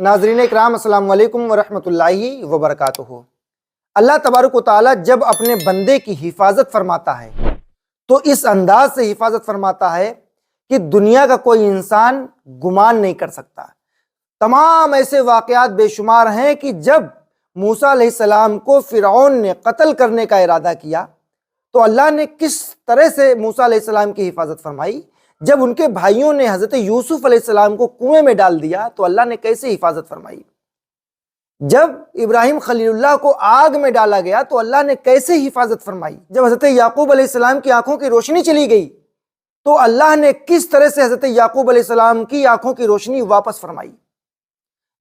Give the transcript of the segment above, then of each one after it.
ناظرین اکرام السلام علیکم ورحمۃ اللہ وبرکاتہ۔ اللہ تبارک و تعالیٰ جب اپنے بندے کی حفاظت فرماتا ہے تو اس انداز سے حفاظت فرماتا ہے کہ دنیا کا کوئی انسان گمان نہیں کر سکتا۔ تمام ایسے واقعات بے شمار ہیں کہ جب موسیٰ علیہ السلام کو فرعون نے قتل کرنے کا ارادہ کیا تو اللہ نے کس طرح سے موسیٰ علیہ السلام کی حفاظت فرمائی۔ جب ان کے بھائیوں نے حضرت یوسف علیہ السلام کو کنویں میں ڈال دیا تو اللہ نے کیسے حفاظت فرمائی۔ جب ابراہیم خلیل اللہ کو آگ میں ڈالا گیا تو اللہ نے کیسے حفاظت فرمائی۔ جب حضرت یعقوب علیہ السلام کی آنکھوں کی روشنی چلی گئی تو اللہ نے کس طرح سے حضرت یعقوب علیہ السلام کی آنکھوں کی روشنی واپس فرمائی۔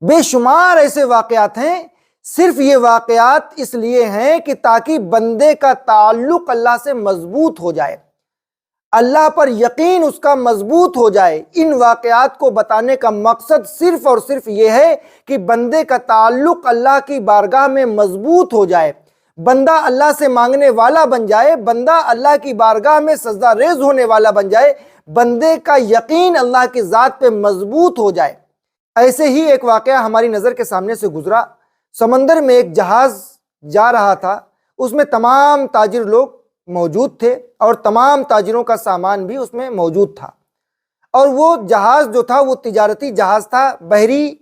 بے شمار ایسے واقعات ہیں۔ صرف یہ واقعات اس لیے ہیں کہ تاکہ بندے کا تعلق اللہ سے مضبوط ہو جائے، اللہ پر یقین اس کا مضبوط ہو جائے۔ ان واقعات کو بتانے کا مقصد صرف اور صرف یہ ہے کہ بندے کا تعلق اللہ کی بارگاہ میں مضبوط ہو جائے، بندہ اللہ سے مانگنے والا بن جائے، بندہ اللہ کی بارگاہ میں سجدہ ریز ہونے والا بن جائے، بندے کا یقین اللہ کی ذات پہ مضبوط ہو جائے۔ ایسے ہی ایک واقعہ ہماری نظر کے سامنے سے گزرا۔ سمندر میں ایک جہاز جا رہا تھا، اس میں تمام تاجر لوگ موجود تھے اور تمام تاجروں کا سامان بھی اس میں موجود تھا، اور وہ جہاز جو تھا وہ تجارتی جہاز تھا، بحری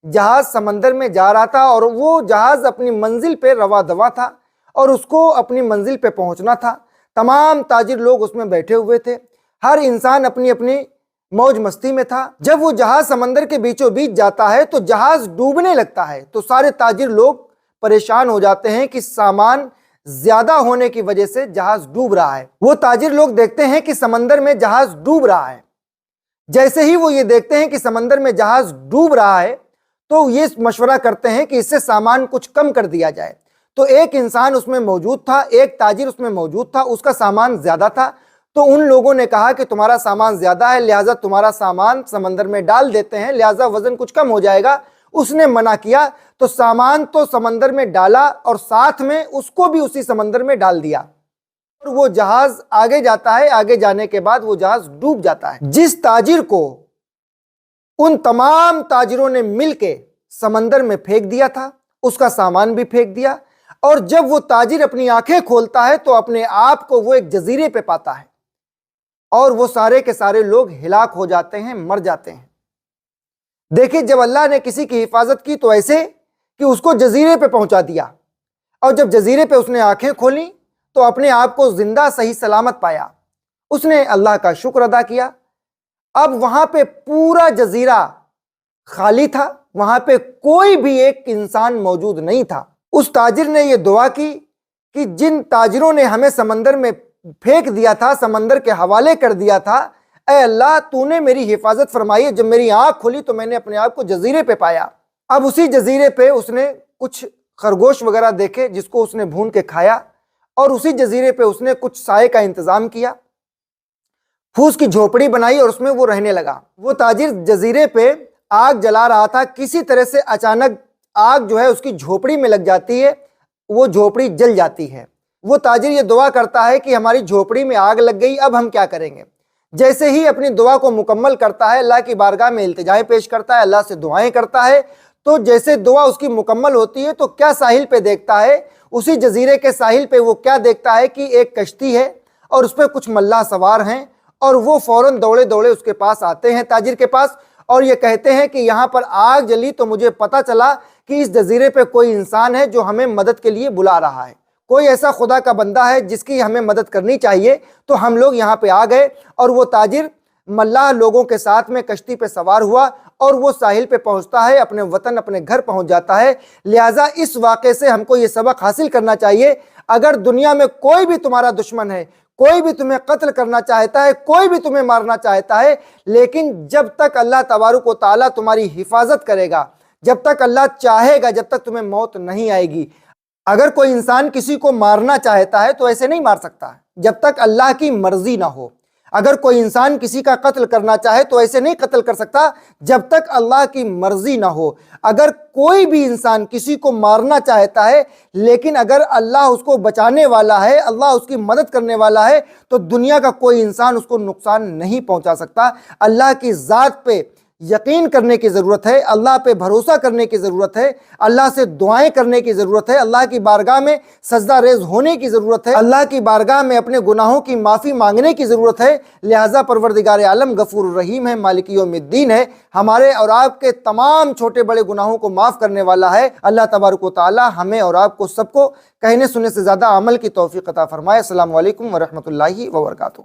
جہاز سمندر میں جا رہا تھا، اور وہ جہاز اپنی منزل پہ رواں دواں تھا اور اس کو اپنی منزل پہ پہنچنا تھا۔ تمام تاجر لوگ اس میں بیٹھے ہوئے تھے، ہر انسان اپنی اپنی موج مستی میں تھا۔ جب وہ جہاز سمندر کے بیچوں بیچ جاتا ہے تو جہاز ڈوبنے لگتا ہے، تو سارے تاجر لوگ پریشان ہو جاتے ہیں کہ سامان زیادہ ہونے کی وجہ سے جہاز ڈوب رہا ہے۔ وہ تاجر لوگ دیکھتے ہیں کہ سمندر میں جہاز ڈوب رہا ہے۔ جیسے ہی وہ یہ دیکھتے ہیں کہ سمندر میں جہاز ڈوب رہا ہے تو یہ مشورہ کرتے ہیں کہ اس سے سامان کچھ کم کر دیا جائے۔ تو ایک انسان اس میں موجود تھا، ایک تاجر اس میں موجود تھا، اس کا سامان زیادہ تھا، تو ان لوگوں نے کہا کہ تمہارا سامان زیادہ ہے لہٰذا تمہارا سامان سمندر میں ڈال دیتے ہیں، لہٰذا وزن کچھ کم ہو جائے گا۔ اس نے منع کیا تو سامان تو سمندر میں ڈالا اور ساتھ میں اس کو بھی اسی سمندر میں ڈال دیا، اور وہ جہاز آگے جاتا ہے۔ آگے جانے کے بعد وہ جہاز ڈوب جاتا ہے۔ جس تاجر کو ان تمام تاجروں نے مل کے سمندر میں پھینک دیا تھا اس کا سامان بھی پھینک دیا، اور جب وہ تاجر اپنی آنکھیں کھولتا ہے تو اپنے آپ کو وہ ایک جزیرے پہ پاتا ہے، اور وہ سارے کے سارے لوگ ہلاک ہو جاتے ہیں، مر جاتے ہیں۔ دیکھیں، جب اللہ نے کسی کی حفاظت کی تو ایسے کہ اس کو جزیرے پہ پہنچا دیا، اور جب جزیرے پہ اس نے آنکھیں کھولیں تو اپنے آپ کو زندہ صحیح سلامت پایا۔ اس نے اللہ کا شکر ادا کیا۔ اب وہاں پہ پورا جزیرہ خالی تھا، وہاں پہ کوئی بھی ایک انسان موجود نہیں تھا۔ اس تاجر نے یہ دعا کی کہ جن تاجروں نے ہمیں سمندر میں پھینک دیا تھا، سمندر کے حوالے کر دیا تھا، اے اللہ تو نے میری حفاظت فرمائی ہے۔ جب میری آنکھ کھلی تو میں نے اپنے آپ کو جزیرے پہ پایا۔ اب اسی جزیرے پہ اس نے کچھ خرگوش وغیرہ دیکھے جس کو اس نے بھون کے کھایا، اور اسی جزیرے پہ اس نے کچھ سائے کا انتظام کیا، پھوس کی جھوپڑی بنائی اور اس میں وہ رہنے لگا۔ وہ تاجر جزیرے پہ آگ جلا رہا تھا، کسی طرح سے اچانک آگ جو ہے اس کی جھوپڑی میں لگ جاتی ہے، وہ جھوپڑی جل جاتی ہے۔ وہ تاجر یہ دعا کرتا ہے کہ ہماری جھوپڑی میں آگ لگ گئی، اب ہم کیا کریں گے۔ جیسے ہی اپنی دعا کو مکمل کرتا ہے، اللہ کی بارگاہ میں التجائیں پیش کرتا ہے، اللہ سے دعائیں کرتا ہے، تو جیسے دعا اس کی مکمل ہوتی ہے تو کیا ساحل پہ دیکھتا ہے، اسی جزیرے کے ساحل پہ وہ کیا دیکھتا ہے کہ ایک کشتی ہے اور اس پہ کچھ ملاح سوار ہیں، اور وہ فوراً دوڑے دوڑے اس کے پاس آتے ہیں، تاجر کے پاس، اور یہ کہتے ہیں کہ یہاں پر آگ جلی تو مجھے پتا چلا کہ اس جزیرے پہ کوئی انسان ہے جو ہمیں مدد کے لیے بلا رہا ہے، کوئی ایسا خدا کا بندہ ہے جس کی ہمیں مدد کرنی چاہیے، تو ہم لوگ یہاں پہ آ گئے۔ اور وہ تاجر ملاح لوگوں کے ساتھ میں کشتی پہ سوار ہوا اور وہ ساحل پہ پہنچتا ہے، اپنے وطن اپنے گھر پہنچ جاتا ہے۔ لہٰذا اس واقعے سے ہم کو یہ سبق حاصل کرنا چاہیے، اگر دنیا میں کوئی بھی تمہارا دشمن ہے، کوئی بھی تمہیں قتل کرنا چاہتا ہے، کوئی بھی تمہیں مارنا چاہتا ہے، لیکن جب تک اللہ تبارک و تعالیٰ تمہاری حفاظت کرے گا، جب تک اللہ چاہے گا، جب تک تمہیں موت نہیں آئے گی۔ اگر کوئی انسان کسی کو مارنا چاہتا ہے تو ایسے نہیں مار سکتا جب تک اللہ کی مرضی نہ ہو۔ اگر کوئی انسان کسی کا قتل کرنا چاہے تو ایسے نہیں قتل کر سکتا جب تک اللہ کی مرضی نہ ہو۔ اگر کوئی بھی انسان کسی کو مارنا چاہتا ہے لیکن اگر اللہ اس کو بچانے والا ہے، اللہ اس کی مدد کرنے والا ہے، تو دنیا کا کوئی انسان اس کو نقصان نہیں پہنچا سکتا۔ اللہ کی ذات پہ یقین کرنے کی ضرورت ہے، اللہ پہ بھروسہ کرنے کی ضرورت ہے، اللہ سے دعائیں کرنے کی ضرورت ہے، اللہ کی بارگاہ میں سجدہ ریز ہونے کی ضرورت ہے، اللہ کی بارگاہ میں اپنے گناہوں کی معافی مانگنے کی ضرورت ہے۔ لہٰذا پروردگار عالم غفور الرحیم ہے، مالک یوم الدین ہے، ہمارے اور آپ کے تمام چھوٹے بڑے گناہوں کو معاف کرنے والا ہے۔ اللہ تبارک و تعالی ہمیں اور آپ کو سب کو کہنے سننے سے زیادہ عمل کی توفیق عطا فرمائے۔ السلام علیکم ورحمۃ اللہ وبرکاتہ۔